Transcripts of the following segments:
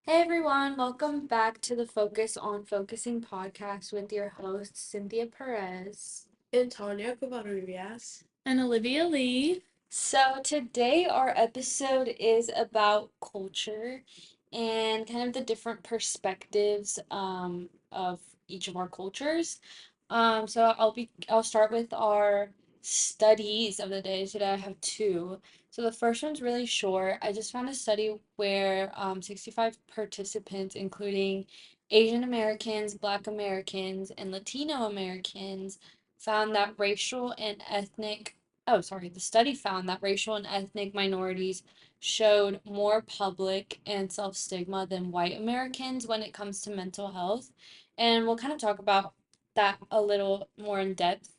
Hey everyone, welcome back to the Focus on Focusing podcast with your host, Cynthia Perez. Antonio Covarrubias. And Olivia Lee. So, today our episode is about culture and kind of the different perspectives of each of our cultures. I'll start with our studies of the day. Today I have two. So the first one's really short. I just found a study where 65 participants, including Asian Americans, Black Americans, and Latino Americans, found that racial and ethnic the study found that racial and ethnic minorities showed more public and self-stigma than white Americans when it comes to mental health. And we'll kind of talk about that a little more in depth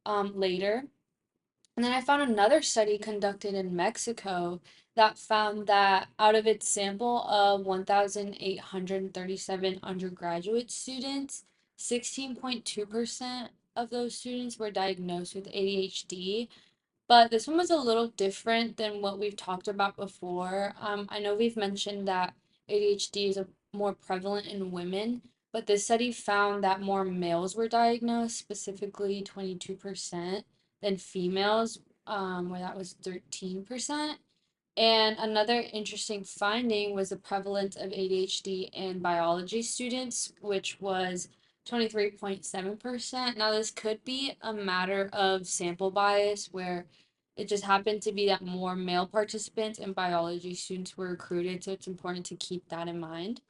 later. And then I found another study conducted in Mexico that found that out of its sample of 1,837 undergraduate students, 16.2% of those students were diagnosed with ADHD. But this one was a little different than what we've talked about before. I know we've mentioned that ADHD is more prevalent in women, but this study found that more males were diagnosed, specifically 22%, than females, where that was 13%. And another interesting finding was the prevalence of ADHD in biology students, which was 23.7%. Now, this could be a matter of sample bias, where it just happened to be that more male participants and biology students were recruited, so it's important to keep that in mind.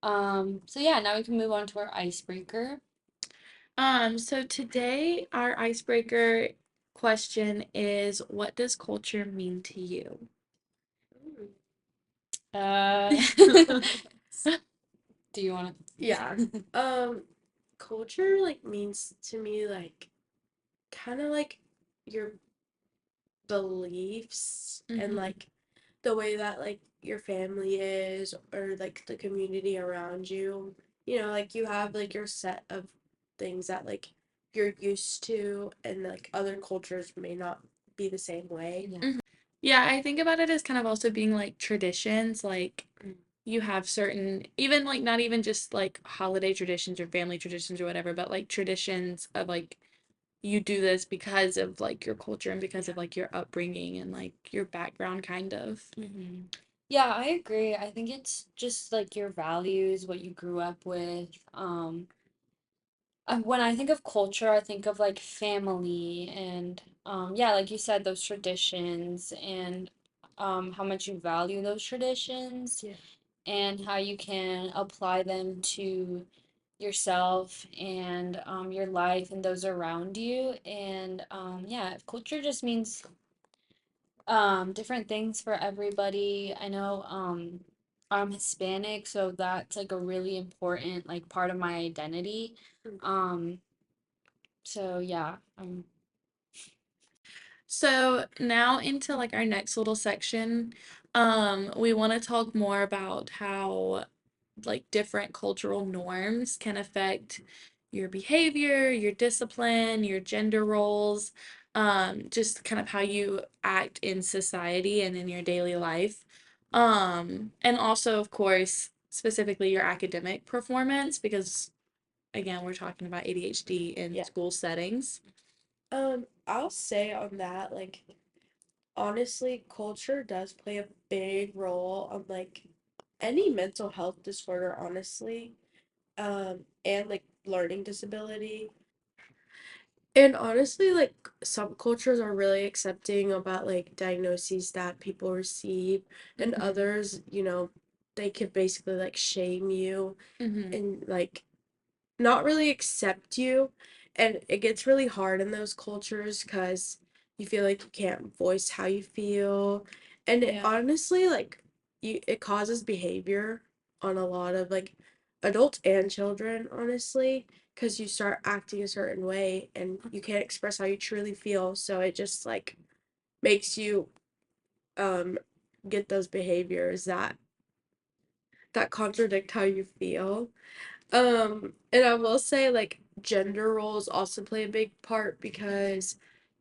So yeah, now we can move on to our icebreaker. So today our icebreaker question is, what does culture mean to you? Uh, do you want to? Yeah. Um, Culture means to me kind of like your beliefs and Mhm. the way that your family is or the community around you. You have your set of things that you're used to and other cultures may not be the same way. Yeah. Yeah, I think about it as kind of also being like traditions, like you have certain, even like not even just like holiday traditions or family traditions or whatever, but like traditions of like you do this because of like your culture and because of like your upbringing and like your background kind of. Yeah, I agree. I think it's just like your values, what you grew up with. When I think of culture, I think of like family and yeah, like you said, those traditions and how much you value those traditions Yeah. and how you can apply them to yourself and your life and those around you. And yeah, culture just means different things for everybody. I know I'm Hispanic, so that's like a really important like part of my identity. Um so yeah, So now into like our next little section, we want to talk more about how like different cultural norms can affect your behavior, your discipline, your gender roles, just kind of how you act in society and in your daily life. And also, of course, specifically your academic performance, because again, we're talking about ADHD in Yeah. school settings. I'll say on that, honestly, culture does play a big role on any mental health disorder, honestly, and learning disability. And honestly, some cultures are really accepting about diagnoses that people receive, and others, they could basically shame you Mm-hmm. and not really accept you. And it gets really hard in those cultures because you feel like you can't voice how you feel. And it yeah. honestly, it causes behavior on a lot of adults and children, honestly, because you start acting a certain way and you can't express how you truly feel. So it just makes you um get those behaviors that contradict how you feel. And I will say gender roles also play a big part because,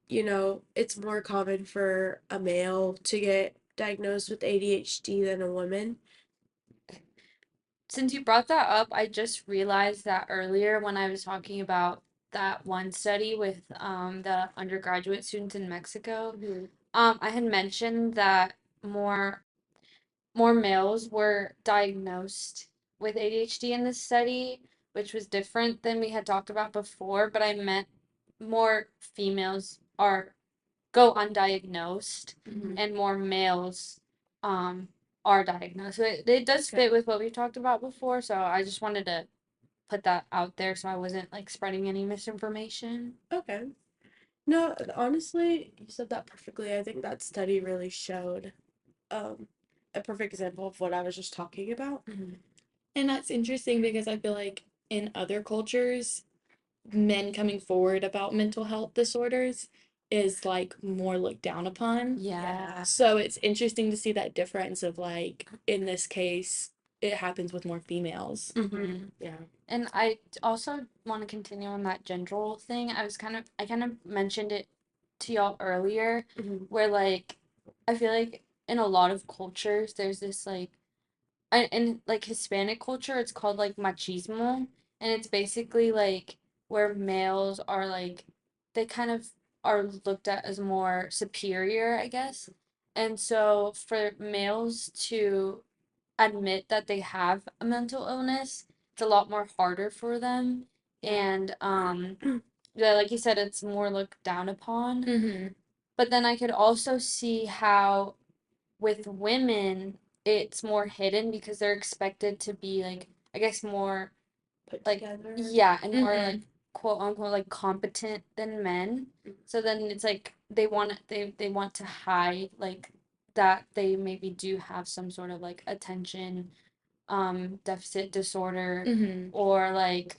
it's more common for a male to get diagnosed with ADHD than a woman. since you brought that up, I just realized that earlier when I was talking about that one study with the undergraduate students in Mexico, Mhm. I had mentioned that more more males were diagnosed with ADHD in this study, which was different than we had talked about before, but I meant more females are go undiagnosed Mhm. and more males um are diagnosed. So it does Okay. fit with what we talked about before, so I just wanted to put that out there so I wasn't like spreading any misinformation. Okay. No, honestly, you said that perfectly. I think that study really showed um a perfect example of what I was just talking about. Mhm. And that's interesting because I feel like in other cultures, men coming forward about mental health disorders is like more looked down upon. Yeah. So it's interesting to see that difference of like in this case, it happens with more females. Mm-hmm. Yeah. And I also want to continue on that gender role thing. I kind of mentioned it to y'all earlier, Mhm. where like I feel like in a lot of cultures there's this like in like Hispanic culture it's called like machismo, and it's basically like where males are like they kind of are looked at as more superior, I guess. And so for males to admit that they have a mental illness, it's a lot more harder for them. Yeah. And yeah, like you said, it's more looked down upon. Mm-hmm. But then I could also see how with women it's more hidden because they're expected to be like I guess more Put like together. yeah, and more like Mm-hmm. quote unquote like competent than men. So then it's like they want to hide like that they maybe do have some sort of like attention deficit disorder, Mm-hmm. or like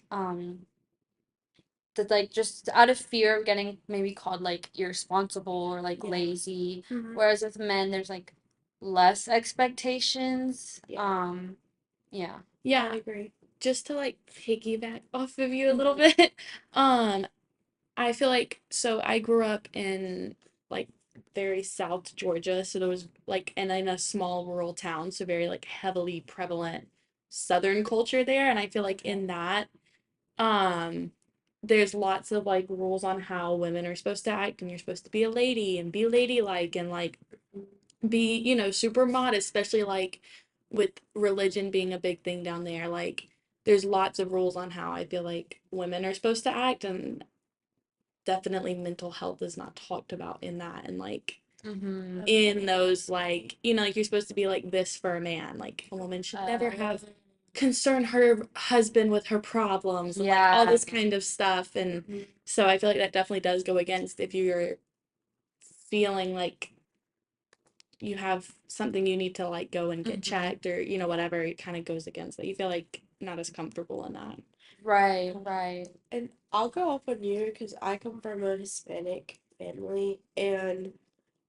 that like just out of fear of getting maybe called like irresponsible or like Yeah. lazy, Mhm. whereas with men there's like less expectations. Yeah. Yeah. I Yeah, agree. just to like piggyback off of you a little Mhm. bit, um, I feel like so I grew up in like very South Georgia, so there was like and in a small rural town, so very like heavily prevalent Southern culture there, and I feel like Okay. in that, um, there's lots of like rules on how women are supposed to act, and you're supposed to be a lady and be ladylike and like be, super modest, especially like with religion being a big thing down there. Like there's lots of rules on how I feel like women are supposed to act, and definitely mental health is not talked about in that. And like Mhm. in those like, like you're supposed to be like this for a man. Like a woman should never have concern her husband with her problems and like all Yeah. this kind of stuff. And Mhm. so I feel like that definitely does go against if you're feeling like you have something you need to like go and get Mhm. checked or whatever, it kind of goes against that. You feel like not as comfortable in that. Right, right. And I'll go off on you because I come from a Hispanic family, and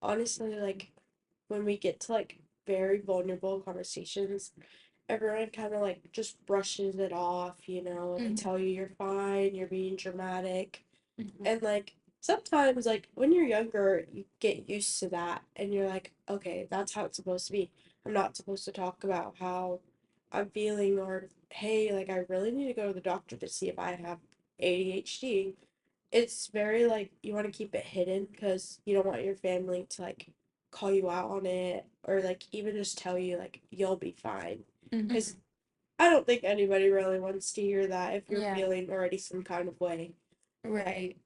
honestly, like when we get to like very vulnerable conversations, everyone kind of like just brushes it off, they Mhm. tell you you're fine, you're being dramatic. Mhm. And like sometimes like when you're younger, you get used to that and you're like, okay, that's how it's supposed to be. I'm not supposed to talk about how I'm feeling or hey, like I really need to go to the doctor to see if I have ADHD. It's very like you want to keep it hidden because you don't want your family to like call you out on it or like even just tell you like you'll be fine. Mhm. Because I don't think anybody really wants to hear that if you're Yeah. feeling already some kind of way. Right.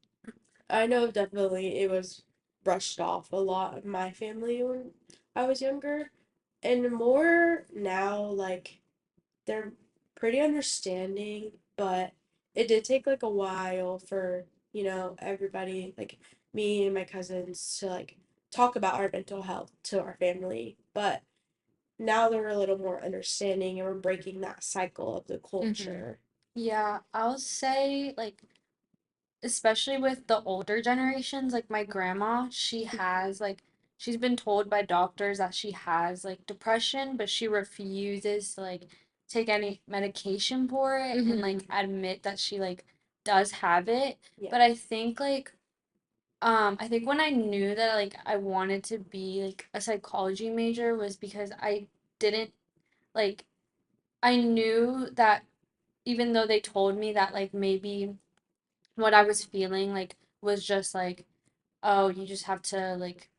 I know definitely it was brushed off a lot of my family when I was younger, and more now, like, they're pretty understanding, but it did take like a while for, everybody, like me and my cousins, to like talk about our mental health to our family. But now they're a little more understanding and we're breaking that cycle of the Mhm. culture. Yeah, I'll say like especially with the older generations, like my grandma, she's been told by doctors that she has like depression, but she refuses to like take any medication for it and Mhm. like admit that she like does have it. Yeah. But I think when I knew that like I wanted to be like a psychology major was because I didn't like I knew that even though they told me that like maybe what I was feeling like was just like, oh, you just have to like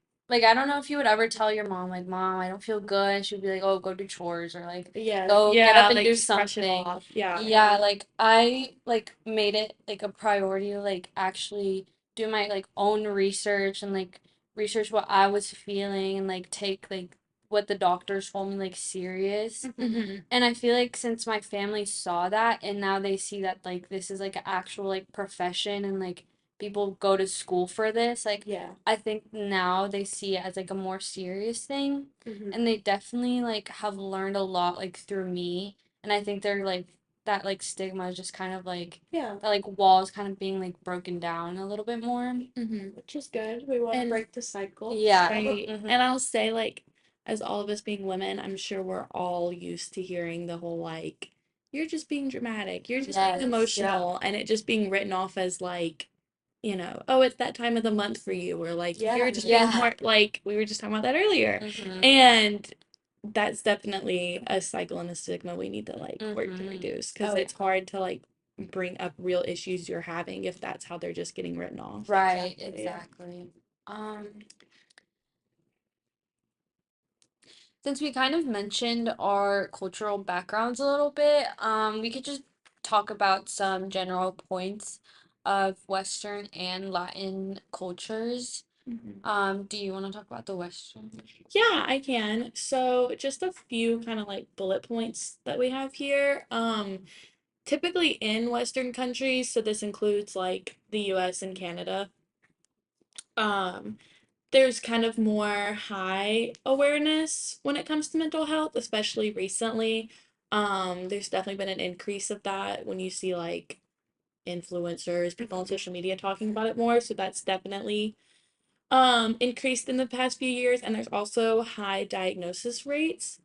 I don't know if you would ever tell your mom like, Mom, I don't feel good, and she'd be like, oh, go do chores or like Yeah. go get up Yeah, and like do just brush it something. off. Yeah. Yeah, like I like made it like a priority to like actually do my like own research and like research what I was feeling and like take like what the doctors told me like serious. Mm-hmm. And I feel like since my family saw that and now they see that like this is like an actual like profession and like people go to school for this, like Yeah. I think now they see it as like a more serious thing. Mm-hmm. And they definitely like have learned a lot like through me. And I think they're like that like stigma is just kind of like Yeah. that like wall is kind of being like broken down a little bit more. Mm-hmm. Which is good. We want to And break the cycle. Yeah. right. Mm-hmm. And I'll say, like, as all of us being women, I'm sure we're all used to hearing the whole, like, you're just being dramatic, you're just being Yes. emotional, and it just being written off as, like, oh, it's that time of the month for you, or like, Yeah. you're just being Yeah. more, like, we were just talking about that earlier. Mm-hmm. And that's definitely a cycle and a stigma we need to, like, work to Mm-hmm. reduce because Oh, it's hard to, like, bring up real issues you're having if that's how they're just getting written off. Right, Exactly, yeah. exactly. Um, since we kind of mentioned our cultural backgrounds a little bit, we could just talk about some general points of Western and Latin cultures. Mhm. Do you want to talk about the Western? Yeah, I can. So, just a few kind of like bullet points that we have here. Typically in Western countries, so this includes like the US and Canada, um, there's kind of more high awareness when it comes to mental health, especially recently. There's definitely been an increase of that when you see like influencers, people on social media talking about it more. So that's definitely increased in the past few years, and there's also high diagnosis rates.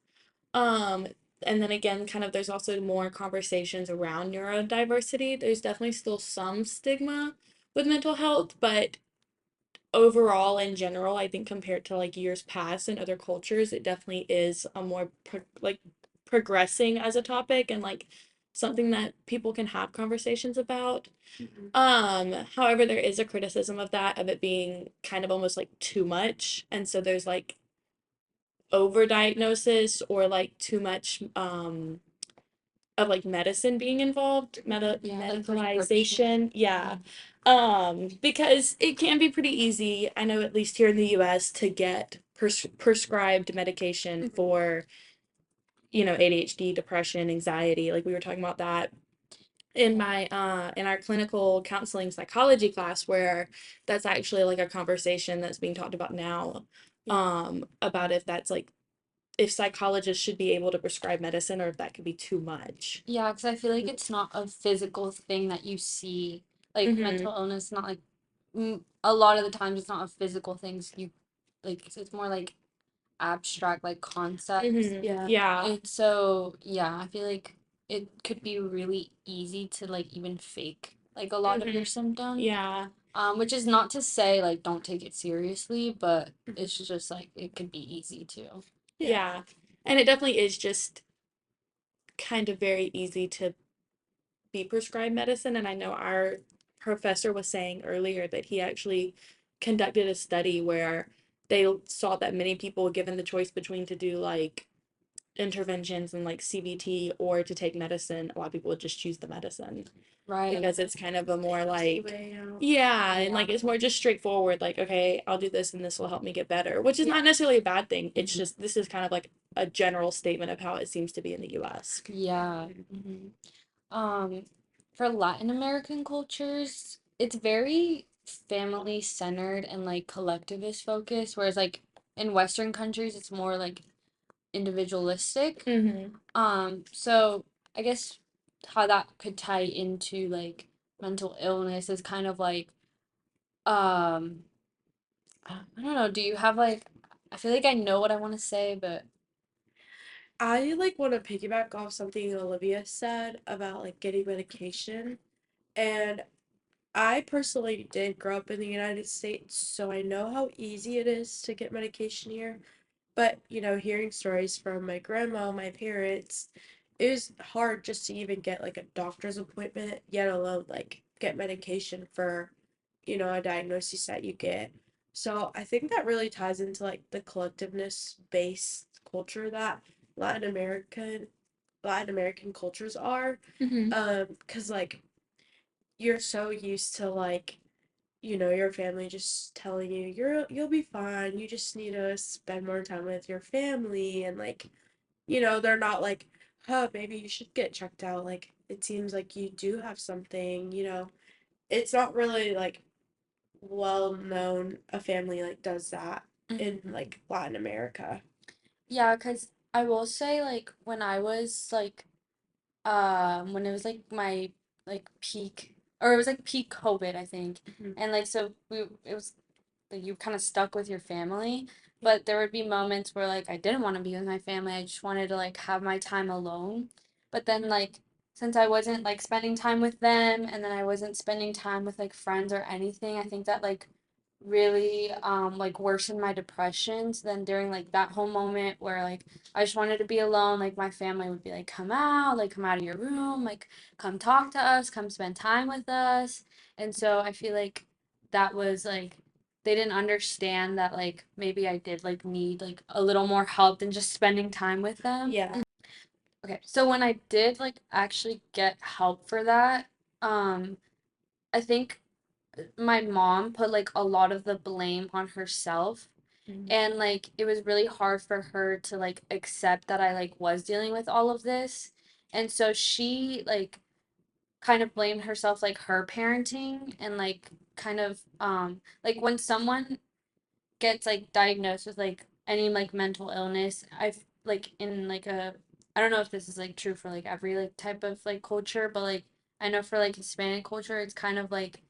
Um, and then again, kind of there's also more conversations around neurodiversity. There's definitely still some stigma with mental health, but overall in general, I think compared to like years past in other cultures, it definitely is a more like progressing as a topic and like something that people can have conversations about. Mm-hmm. However, there is a criticism of that, of it being kind of almost like too much. And so there's like overdiagnosis or like too much of like medicine being involved, Yeah, like medicalization. prescription. Yeah. Because it can be pretty easy, I know at least here in the US, to get prescribed medication for, ADHD, depression, anxiety. Like we were talking about that in our clinical counseling psychology class, where that's actually like a conversation that's being talked about now, about if that's like if psychologists should be able to prescribe medicine or if that could be too much. Yeah, because I feel like it's not a physical thing that you see. Like Mm-hmm. mental illness, not like a lot of the times it's not a physical things you like. It's more like abstract like concepts. Mm-hmm. Yeah. Yeah. And so yeah, I feel like it could be really easy to like even fake like a lot of Mm-hmm. your symptoms. Yeah. Which is not to say like don't take it seriously, but it's just like it could be easy too. Yeah. Yeah. And it definitely is just kind of very easy to be prescribed medicine. And I know our professor was saying earlier that he actually conducted a study where they saw that many people, given the choice between to do like interventions and like CBT or to take medicine, a lot of people would just choose the medicine Right. because it's kind of a more The like, way out. yeah, and Yeah. like it's more just straightforward, like, okay, I'll do this and this will help me get better, which is Yeah. not necessarily a bad thing. It's just this is kind of like a general statement of how it seems to be in the US. Yeah. Um, for Latin American cultures, it's very family centered and like collectivist focused, whereas like in Western countries, it's more like individualistic. Mm-hmm. So I guess how that could tie into like mental illness is kind of like, um, I don't know, do you have like, I feel like I know what I want to say, but I like want to piggyback off something Olivia said about like getting medication. And I personally did grow up in the United States, so I know how easy it is to get medication here. But, hearing stories from my grandma, my parents, it was hard just to even get like a doctor's appointment, yet alone like get medication for, a diagnosis that you get. So I think that really ties into like the collectiveness based culture that Latin American Latin American cultures are. Mm-hmm. 'Cause like you're so used to like, your family just telling you you'll be fine. You just need to spend more time with your family and like, they're not like, huh, maybe you should get checked out. Like it seems like you do have something. It's not really like well known a family like does that in like Latin America. Yeah, because I will say, like, when I was like, when it was like my like peak, or it was like peak COVID, I think, Mhm. and like so it was like you kind of stuck with your family, Yeah. but there would be moments where like I didn't want to be with my family. I just wanted to like have my time alone. But then like since I wasn't like spending time with them and then I wasn't spending time with like friends or anything, I think that like really like worsened my depression. So then during like that whole moment where like I just wanted to be alone, like my family would be like come out of your room, like come talk to us, come spend time with us. And so I feel like that was like they didn't understand that like maybe I did like need like a little more help than just spending time with them. Yeah. Okay, so when I did like actually get help for that, I think my mom put like a lot of the blame on herself, and like it was really hard for her to like accept that I like was dealing with all of this. And so she like kind of blamed herself, like her parenting, and like kind of like when someone gets like diagnosed with like any like mental illness, I've like in like a I don't know if this is like true for like every like type of like culture, but like I know for like Hispanic culture it's kind of like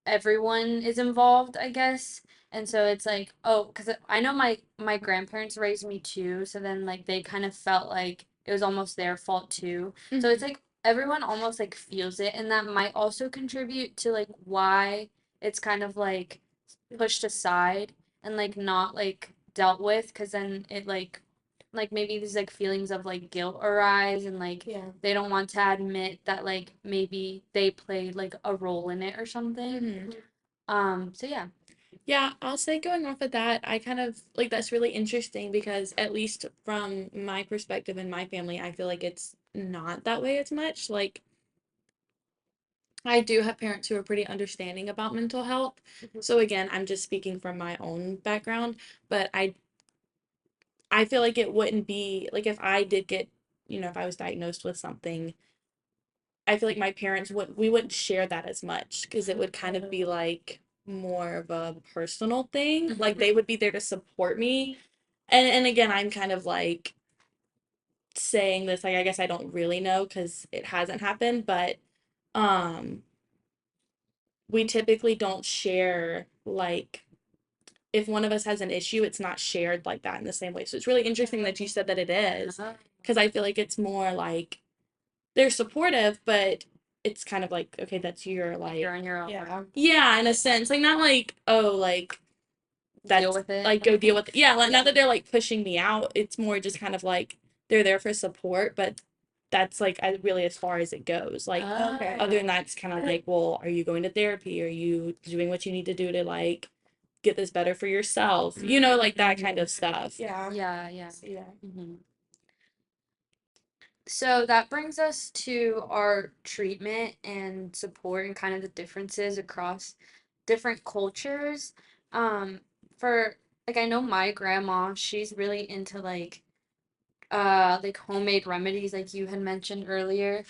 everyone is involved, I guess. And so it's like, oh, because I know my grandparents raised me too, so then like they kind of felt like it was almost their fault too. So it's like everyone almost like feels it, and that might also contribute to like why it's kind of like pushed aside and like not like dealt with, because then it like maybe these like feelings of like guilt arise, and like Yeah. they don't want to admit that like maybe they played like a role in it or something. Mm-hmm. So yeah. Yeah, I'll say going off of that, I kind of like that's really interesting because at least from my perspective and my family, I feel like it's not that way as much. Like I do have parents who are pretty understanding about mental health. Mhm. So again, I'm just speaking from my own background, but I feel like it wouldn't be like if I did get, if I was diagnosed with something, I feel like my parents we wouldn't share that as much because it would kind of be like more of a personal thing. Like they would be there to support me. And again, I'm kind of like saying this like I guess I don't really know because it hasn't happened, but um we typically don't share like if one of us has an issue, it's not shared like that in the same way. So it's really interesting that you said that it is because I feel like it's more like they're supportive, but it's kind of like, okay, that's your like You're on your own. Yeah. yeah, in a sense. Like not like, oh, like that's Deal with it. like go deal with it. Yeah, like not that they're like pushing me out. It's more just kind of like they're there for support, but that's like really as far as it goes. Like Okay. other than that, it's kind of like, well, are you going to therapy? Are you doing what you need to do to like get this better for yourself? Like that kind of stuff. Yeah. Yeah. See that. So that brings us to our treatment and support and kind of the differences across different cultures. Um, for like I know my grandma, she's really into like homemade remedies like you had mentioned earlier.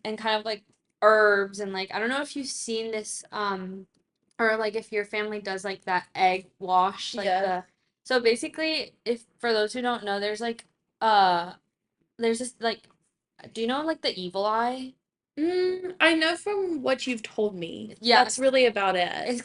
And kind of like herbs, and like I don't know if you've seen this or like if your family does like that egg wash, like Yeah. the so basically, if for those who don't know, uh there's this like do you know like the evil eye? I know from what you've told me. Yeah, That's really about it. it's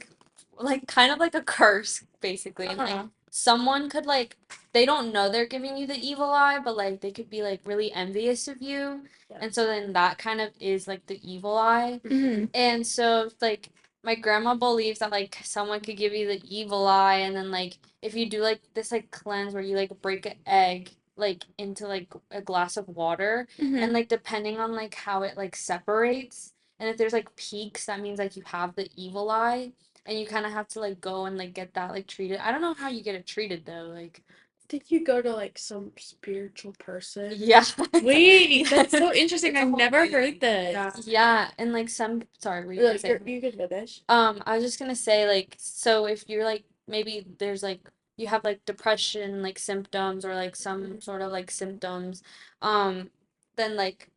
like kind of like a curse basically, and like Uh-huh. someone could like they don't know they're giving you the evil eye, but like they could be like really envious of you. Yeah. And so then that kind of is like the evil eye. Mhm. And so like my grandma believes that like someone could give you the evil eye, and then like if you do like this like cleanse where you like break an egg, like into like a glass of water, and Mm-hmm. like depending on like how it like separates, and if there's like peaks, that means like you have the evil eye, and you kind of have to like go and like get that like treated. I don't know how you get it treated though, like Did you go to like some spiritual person? yeah. Wait, that's so It's interesting. a I've whole never heard thing. this. Yeah. Yeah, and like some, sorry, were you gonna Like say? you can finish. I was just gonna say, like, so if you're like, maybe there's like, you have like depression, like symptoms, or like some Mhm. sort of like symptoms, um, then like,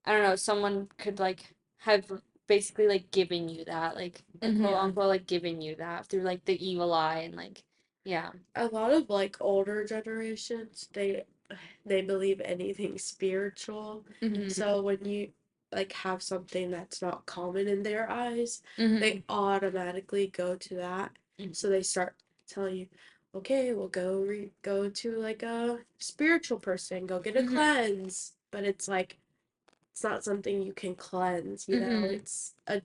I don't know, someone could like have basically like given you that, like quote Mm-hmm. unquote, like giving you that through like the evil eye, and like, yeah. A lot of like older generations, they believe anything spiritual. Mm-hmm. So when you like have something that's not common in their eyes, Mm-hmm. they automatically go to that. Mhm. So they start telling you, okay, we'll go to like a spiritual person, go get a Mm-hmm. cleanse. But it's like it's not something you can cleanse, you know? Mm-hmm. It's a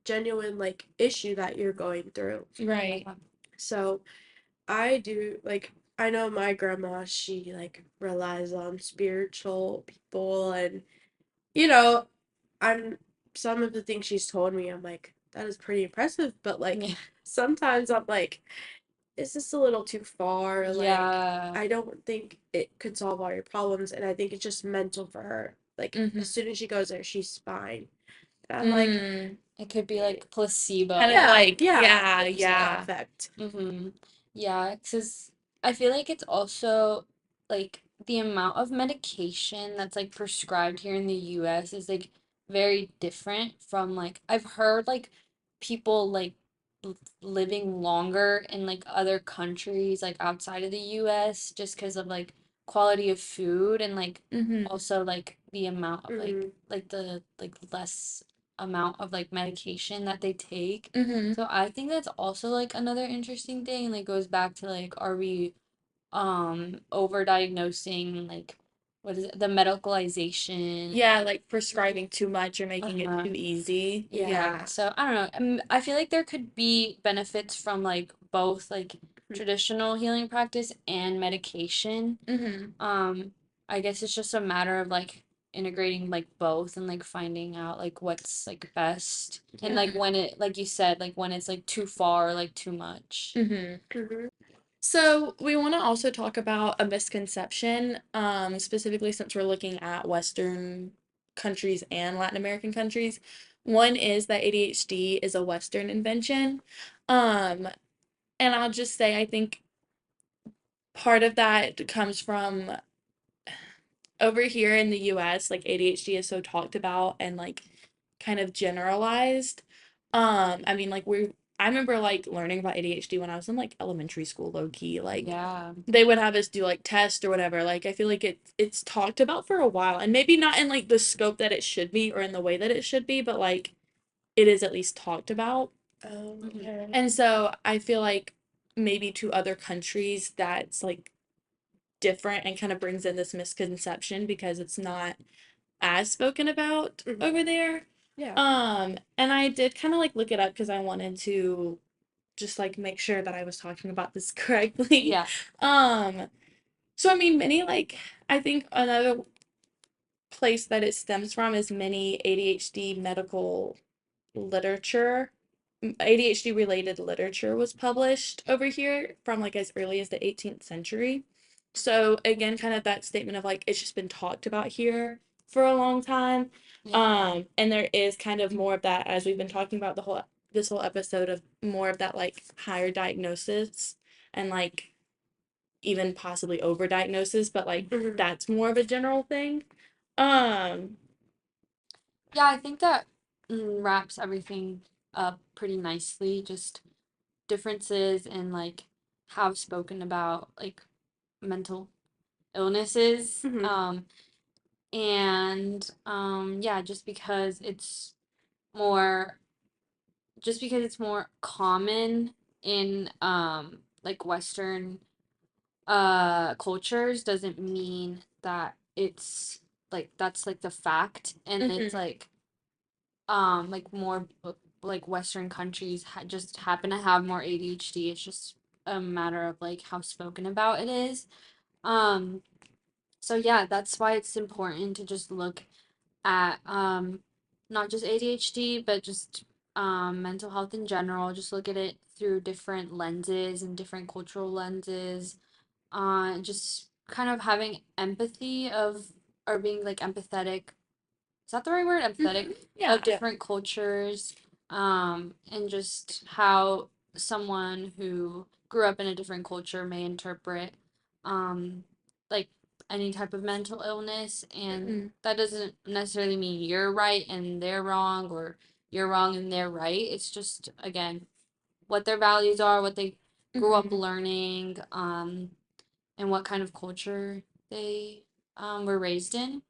genuine like issue that you're going through. Right. Yeah. So I do like I know my grandma, she like relies on spiritual people and you know, I'm some of the things she's told me, I'm like, that is pretty impressive, but like Yeah. sometimes I'm like, is this a little too far? Like, Yeah. I don't think it could solve all your problems, and I think it's just mental for her. Like, Mm-hmm. as soon as she goes there, she's fine. And I'm like, Mm. It could be eh, like placebo. Kind of yeah, like, yeah, yeah, placebo yeah. effect. Mm-hmm. Yeah, because I feel like it's also like the amount of medication that's like prescribed here in the US is like very different from like I've heard like people like living longer in like other countries like outside of the US just because of like quality of food, and like Mm-hmm. also like the amount of Mm-hmm. like the like less amount of like medication that they take. Mm-hmm. So I think that's also like another interesting thing. Like goes back to like, are we over diagnosing, like what is it, the medicalization? Yeah, like prescribing too much or making it Uh-huh. too easy. Yeah. Yeah. So I don't know. I feel like there could be benefits from like both like traditional healing practice and medication. Mm-hmm. Um, I guess it's just a matter of like integrating like both and like finding out like what's like best, and Yeah. like when it, like you said, like when it's like too far or like too much. Mm-hmm. Mm-hmm. So we want to also talk about a misconception, specifically since we're looking at Western countries and Latin American countries. One is that ADHD is a Western invention. Um, and I'll just say I think part of that comes from over here in the US, like ADHD is so talked about and like kind of generalized. I mean, like I remember like learning about ADHD when I was in like elementary school, low key. Like Yeah. they would have us do like tests or whatever. Like I feel like it's talked about for a while and maybe not in like the scope that it should be or in the way that it should be, but like it is at least talked about. Oh, Hmm. okay. And so I feel like maybe to other countries that's like different and kind of brings in this misconception because it's not as spoken about Mm-hmm. over there. Yeah. And I did kind of like look it up because I wanted to just like make sure that I was talking about this correctly. Yeah. Um, so I mean, many like I think another place that it stems from is many ADHD medical literature. ADHD related literature was published over here from like as early as the 18th century. So again, kind of that statement of like it's just been talked about here for a long time. Yeah. And there is kind of more of that as we've been talking about the whole this whole episode of more of that like higher diagnosis and like even possibly overdiagnosis, but like Mm-hmm. that's more of a general thing. Um, Yeah, I think that wraps everything up pretty nicely. Just differences in like how spoken about like mental illnesses. Mm-hmm. And yeah, more just because it's more common in like Western cultures doesn't mean that it's like that's like the fact, and it's mhm. like more like Western countries just happen to have more ADHD. It's just a matter of like how spoken about it is. Um So yeah, that's why it's important to just look at not just ADHD, but just mental health in general. Just look at it through different lenses and different cultural lenses. Just kind of having empathy of or being like empathetic, is that the right word? Empathetic Yeah. of different cultures, and just how someone who grew up in a different culture may interpret, um, like any type of mental illness, and Mm-hmm. that doesn't necessarily mean you're right and they're wrong, or you're wrong and they're right. It's just again what their values are, what they grew up Mm-hmm. learning, and what kind of culture they were raised in.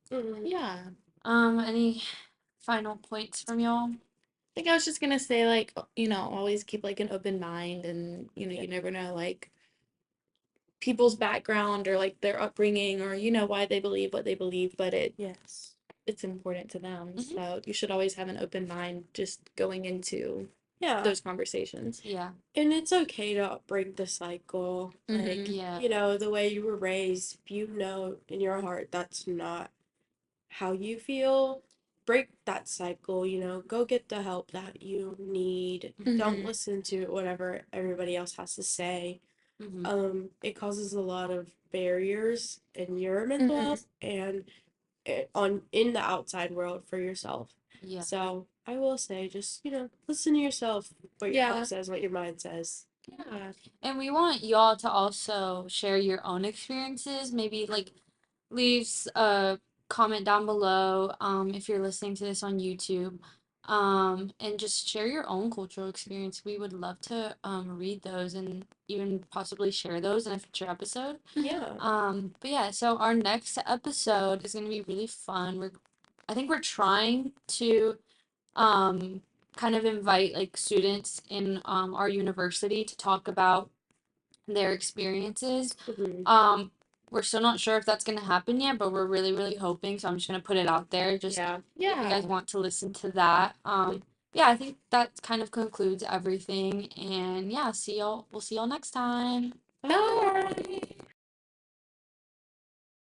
Yeah. Any final points from y'all? I think I was just gonna say, like, always keep like an open mind, and you never know like people's background or like their upbringing, or why they believe what they believe, but Yes. it's important to them. Mhm. So you should always have an open mind just going into Yeah. those conversations. Yeah. And it's okay to break the cycle. Like, Mhm. Yeah. the way you were raised, if you know in your heart that's not how you feel, break that cycle, go get the help that you need. Don't Mhm. listen to whatever everybody else has to say. Mm-hmm. It causes a lot of barriers in your mental Mhm. health and on in the outside world for yourself. Yeah. So I will say, just listen to yourself, what your Yeah. heart says, what your mind says. Yeah. And we want y'all to also share your own experiences. Maybe like leave a comment down below if you're listening to this on YouTube. And just share your own cultural experience. We would love to read those and even possibly share those in a future episode. Yeah. But yeah, so our next episode is gonna be really fun. I think we're trying to um kind of invite like students in our university to talk about their experiences. Mhm. Um, we're still not sure if that's gonna happen yet, but we're really, really hoping. So I'm just gonna put it out there. Just Yeah. if you guys Yeah. want to listen to that. Yeah, I think that kind of concludes everything. And yeah, see y'all. We'll see y'all next time. Bye.